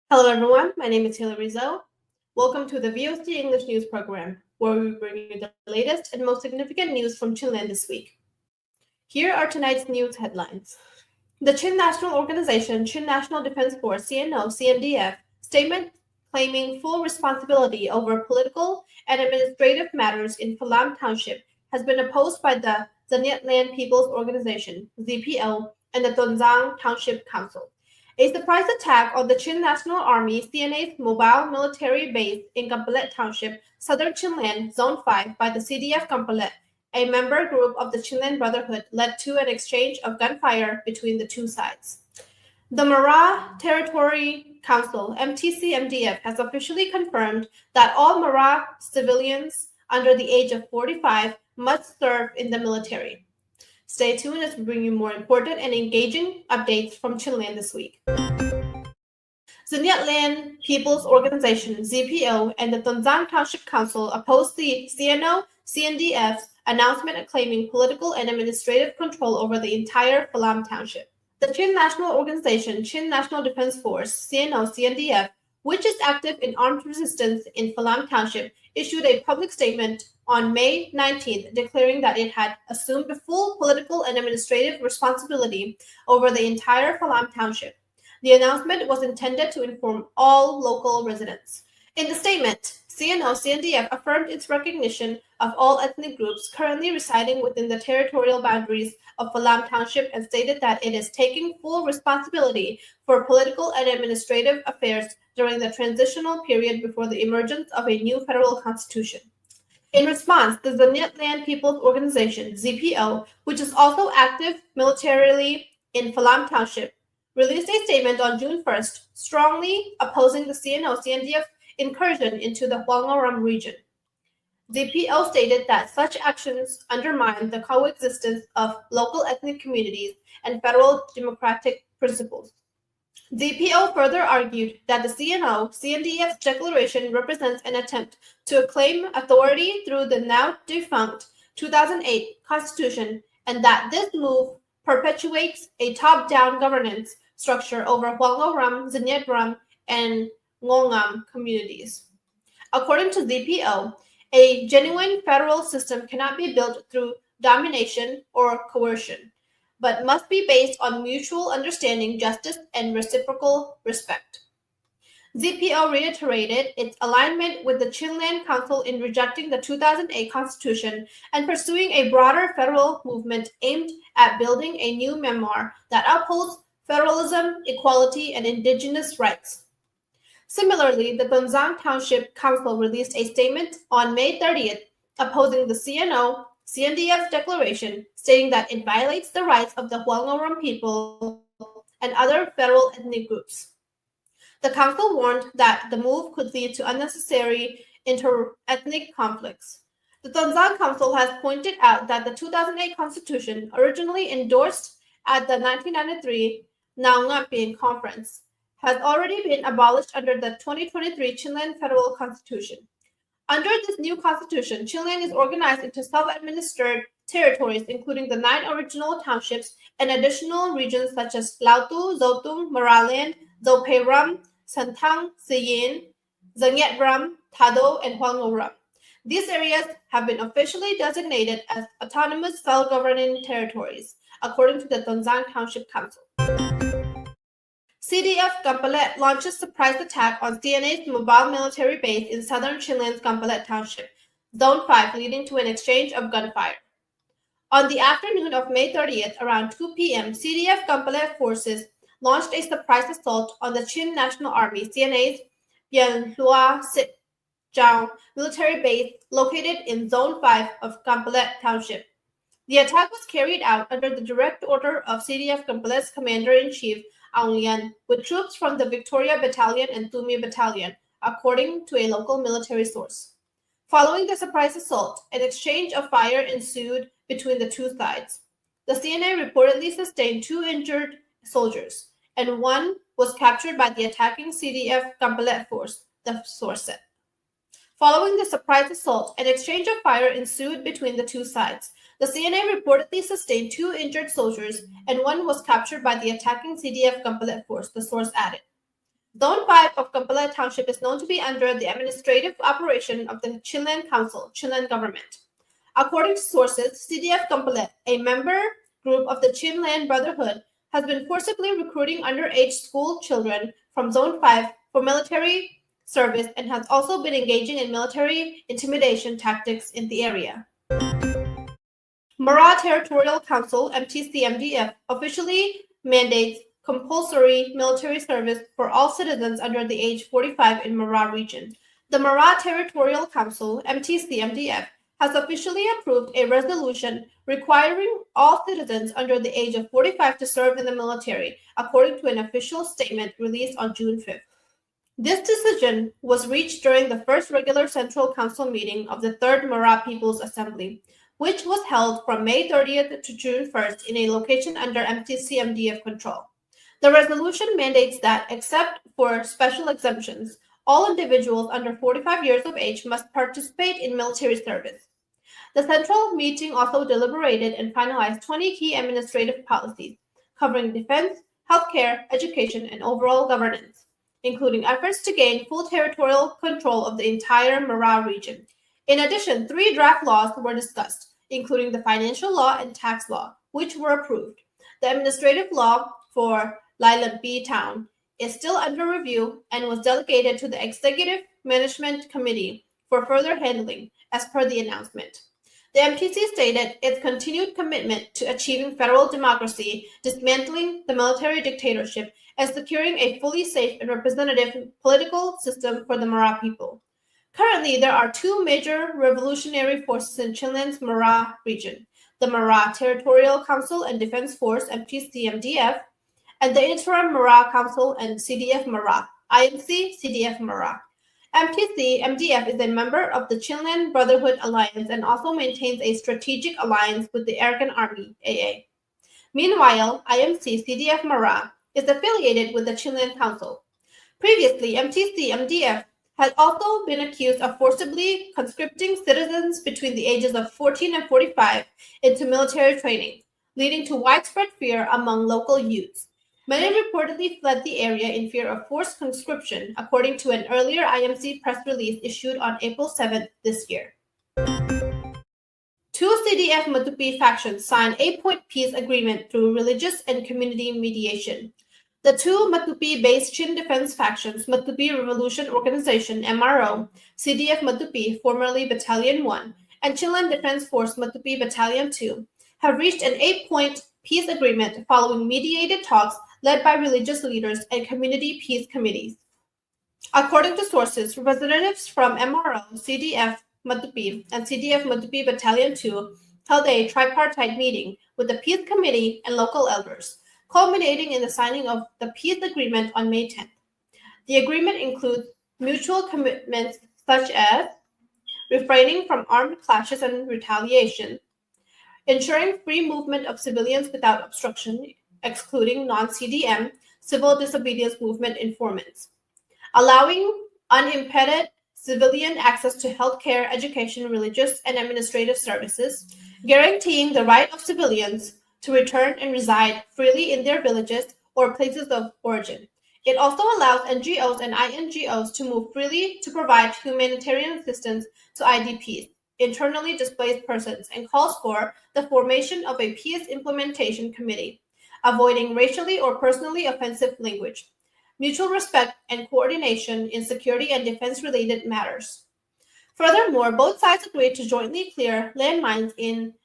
Hello everyone, my name is Hilary Rizzo. Welcome to the VOC English News Program, where we bring you the latest and most significant news from Chinland this week. Here are tonight's news headlines. The Chin National Organization, Chin National Defense Force, CNO-CNDF, statement claiming full responsibility over political and administrative matters in Phalam Township has been opposed by the Chinland People's Organization, ZPO, and the Tonzang Township Council. A surprise attack on the Chin National Army CNA's mobile military base in Kampalet Township, southern Chinland, Zone 5, by the CDF Kampalet, a member group of the Chinland Brotherhood, led to an exchange of gunfire between the two sides. The Mara Territory Council, MTC-MDF, has officially confirmed that all Mara civilians under the age of 45 must serve in the military. Stay tuned as we bring you more important and engaging updates from Chinland this week. Chinland People's Organization, ZPO, and the Tonzang Township Council opposed the CNO-CNDF's announcement claiming political and administrative control over the entire Phalam Township. The Chin National Organization, Chin National Defense Force, CNO-CNDF, which is active in armed resistance in Phalam Township, issued a public statement on May 19th declaring that it had assumed the full political and administrative responsibility over the entire Phalam Township. The announcement was intended to inform all local residents. In the statement, CNO-CNDF affirmed its recognition of all ethnic groups currently residing within the territorial boundaries of Phalam Township and stated that it is taking full responsibility for political and administrative affairs during the transitional period before the emergence of a new federal constitution. In response, the Chinland People's Organization, ZPO, which is also active militarily in Phalam Township, released a statement on June 1st, strongly opposing the CNO-CNDF incursion into the Huangoram region. ZPO stated that such actions undermine the coexistence of local ethnic communities and federal democratic principles. ZPO further argued that the CNO-CNDF's declaration represents an attempt to claim authority through the now defunct 2008 Constitution and that this move perpetuates a top-down governance structure over Huangoram, Zinyetram, and Ngongam communities. According to ZPO, a genuine federal system cannot be built through domination or coercion, but must be based on mutual understanding, justice, and reciprocal respect. ZPO reiterated its alignment with the Chinland Council in rejecting the 2008 Constitution and pursuing a broader federal movement aimed at building a new memoir that upholds federalism, equality, and indigenous rights. Similarly, the Tonzang Township Council released a statement on May 30th opposing the CNO-CNDF's declaration, stating that it violates the rights of the Huangoram people and other federal ethnic groups. The council warned that the move could lead to unnecessary inter-ethnic conflicts. The Tonzang Council has pointed out that the 2008 Constitution, originally endorsed at the 1993 Naungapian Conference, has already been abolished under the 2023 Chinland Federal Constitution. Under this new constitution, Chinland is organized into self-administered territories, including the 9 original townships and additional regions such as Lautu, Zotung, Maraland, Zopeiram, Santang, Siyin, Zangyetram, Tado, and Huangoram. These areas have been officially designated as autonomous self-governing territories, according to the Tonzang Township Council. CDF Kampalet launches surprise attack on CNA's mobile military base in southern Chinland's Kampalet Township, Zone 5, leading to an exchange of gunfire. On the afternoon of May 30th, around 2 p.m., CDF Kampalet forces launched a surprise assault on the Chin National Army, CNA's Yanhua Sitjao military base located in Zone 5 of Kampalet Township. The attack was carried out under the direct order of CDF Kampalet's Commander-in-Chief, Aung Lian, with troops from the Victoria Battalion and Tumi Battalion, according to a local military source. Following the surprise assault, an exchange of fire ensued between the two sides. The CNA reportedly sustained 2 injured soldiers, and 1 was captured by the attacking CDF Kampalet force, the source said. Following the surprise assault, an exchange of fire ensued between the two sides. The CNA reportedly sustained 2 injured soldiers, and 1 was captured by the attacking CDF Kampalet force, the source added. Zone 5 of Kampalet Township is known to be under the administrative operation of the Chinland Council, Chinland government. According to sources, CDF Kampalet, a member group of the Chinland Brotherhood, has been forcibly recruiting underage school children from Zone 5 for military service and has also been engaging in military intimidation tactics in the area. Mara Territorial Council, MTC-MDF, officially mandates compulsory military service for all citizens under the age 45 in Mara region. The Mara Territorial Council, MTC-MDF, has officially approved a resolution requiring all citizens under the age of 45 to serve in the military, according to an official statement released on June 5th. This decision was reached during the first regular Central Council meeting of the 3rd Mara People's Assembly, which was held from May 30th to June 1st in a location under MTC-MDF control. The resolution mandates that, except for special exemptions, all individuals under 45 years of age must participate in military service. The central meeting also deliberated and finalized 20 key administrative policies covering defense, healthcare, education, and overall governance, including efforts to gain full territorial control of the entire Mara region. In addition, 3 draft laws were discussed, including the financial law and tax law, which were approved. The administrative law for Lailampi town is still under review and was delegated to the Executive Management Committee for further handling, as per the announcement. The MTC stated its continued commitment to achieving federal democracy, dismantling the military dictatorship, and securing a fully safe and representative political system for the Mara people. Currently, there are 2 major revolutionary forces in Chinland's Mara region, the Mara Territorial Council and Defense Force, MTC-MDF, and the Interim Mara Council and CDF Mara, IMC CDF Mara. MTC-MDF is a member of the Chinland Brotherhood Alliance and also maintains a strategic alliance with the Arakan Army, AA. Meanwhile, IMC CDF Mara is affiliated with the Chinland Council. Previously, MTC-MDF has also been accused of forcibly conscripting citizens between the ages of 14 and 45 into military training, leading to widespread fear among local youths. Many reportedly fled the area in fear of forced conscription, according to an earlier IMC press release issued on April 7th this year. 2 CDF Matupi factions signed 8-point peace agreement through religious and community mediation. The 2 Matupi-based Chin defense factions, Matupi Revolution Organization, MRO, CDF Matupi, formerly Battalion 1, and Chinland Defense Force Matupi Battalion 2, have reached an 8-point peace agreement following mediated talks led by religious leaders and community peace committees. According to sources, representatives from MRO, CDF Matupi, and CDF Matupi Battalion 2 held a tripartite meeting with the peace committee and local elders, culminating in the signing of the peace agreement on May 10th. The agreement includes mutual commitments such as refraining from armed clashes and retaliation, ensuring free movement of civilians without obstruction, excluding non-CDM, civil disobedience movement informants, allowing unimpeded civilian access to healthcare, education, religious, and administrative services, guaranteeing the right of civilians to return and reside freely in their villages or places of origin. It also allows NGOs and INGOs to move freely to provide humanitarian assistance to IDPs, internally displaced persons, and calls for the formation of a peace implementation committee, avoiding racially or personally offensive language, mutual respect, and coordination in security and defense-related matters. Furthermore, both sides agreed to jointly clear landmines in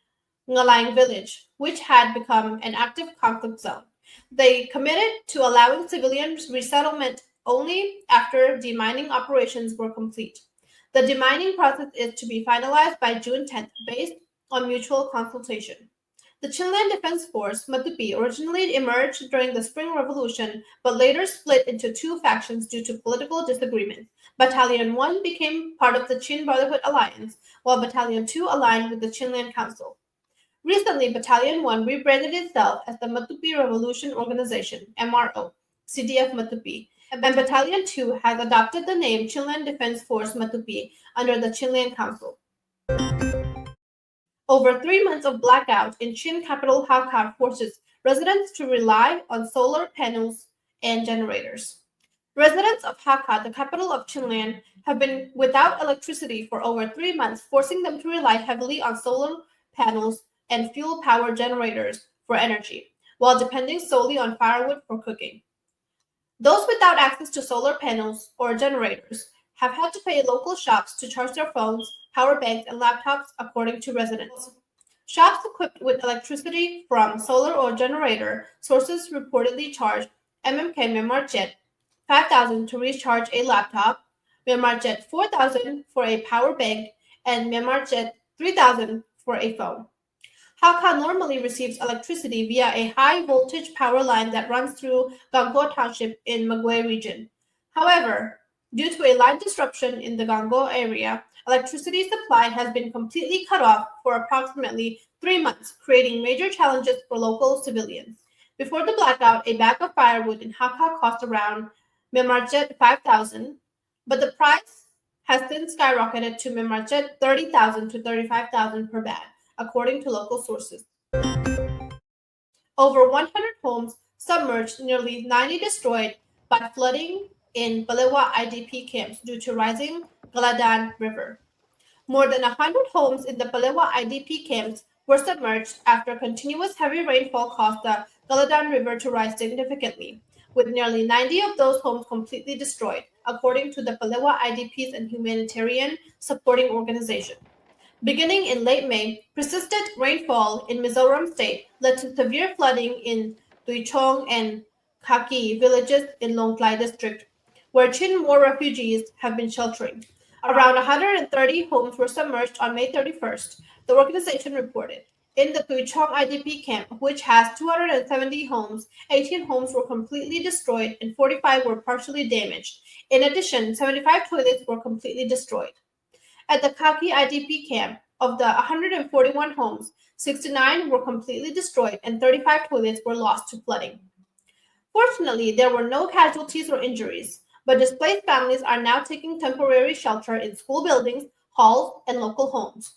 Ngalang village, which had become an active conflict zone. They committed to allowing civilian resettlement only after demining operations were complete. The demining process is to be finalized by June 10th, based on mutual consultation. The Chinland Defense Force, Matupi, originally emerged during the Spring Revolution, but later split into 2 factions due to political disagreements. Battalion 1 became part of the Chin Brotherhood Alliance, while Battalion 2 aligned with the Chinland Council. Recently, Battalion 1 rebranded itself as the Matupi Revolution Organization, MRO, CDF Matupi, and Battalion 2 has adopted the name Chinland Defense Force Matupi under the Chinland Council. Over 3 months of blackout in Chin capital Hakka forces residents to rely on solar panels and generators. Residents of Hakka, the capital of Chinland, have been without electricity for over 3 months, forcing them to rely heavily on solar panels and fuel power generators for energy, while depending solely on firewood for cooking. Those without access to solar panels or generators have had to pay local shops to charge their phones, power banks, and laptops, according to residents. Shops equipped with electricity from solar or generator sources reportedly charge MMK Myanmar Jet 5,000 to recharge a laptop, Myanmar Jet 4,000 for a power bank, and Myanmar Jet 3,000 for a phone. Hakka normally receives electricity via a high-voltage power line that runs through Ganggo Township in Magwe region. However, due to a line disruption in the Ganggo area, electricity supply has been completely cut off for approximately 3 months, creating major challenges for local civilians. Before the blackout, a bag of firewood in Hakka cost around Myanmar Jet 5,000, but the price has since skyrocketed to Myanmar Jet 30,000 to 35,000 per bag, according to local sources. Over 100 homes submerged, nearly 90 destroyed by flooding in Balewa IDP camps due to rising Galadan River. More than 100 homes in the Balewa IDP camps were submerged after continuous heavy rainfall caused the Galadan River to rise significantly, with nearly 90 of those homes completely destroyed, according to the Balewa IDPs and humanitarian supporting organization. Beginning in late May, persistent rainfall in Mizoram state led to severe flooding in Tuichong and Kaki villages in Longklai district, where Chin War refugees have been sheltering. Around 130 homes were submerged on May 31st, the organization reported. In the Tuichong IDP camp, which has 270 homes, 18 homes were completely destroyed and 45 were partially damaged. In addition, 75 toilets were completely destroyed. At the Kaki IDP camp, of the 141 homes, 69 were completely destroyed and 35 toilets were lost to flooding. Fortunately, there were no casualties or injuries, but displaced families are now taking temporary shelter in school buildings, halls, and local homes.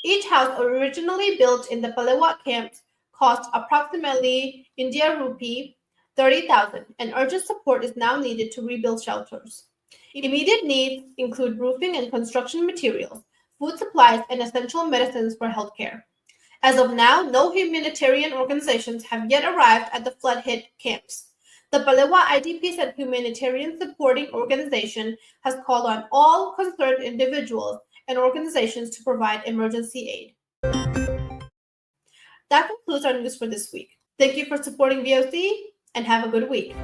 Each house originally built in the Palewa camps cost approximately India rupee 30,000, and urgent support is now needed to rebuild shelters. Immediate needs include roofing and construction materials, food supplies, and essential medicines for healthcare. As of now, no humanitarian organizations have yet arrived at the flood-hit camps. The Balewa IDPs and Humanitarian Supporting Organization has called on all concerned individuals and organizations to provide emergency aid. That concludes our news for this week. Thank you for supporting VOC and have a good week.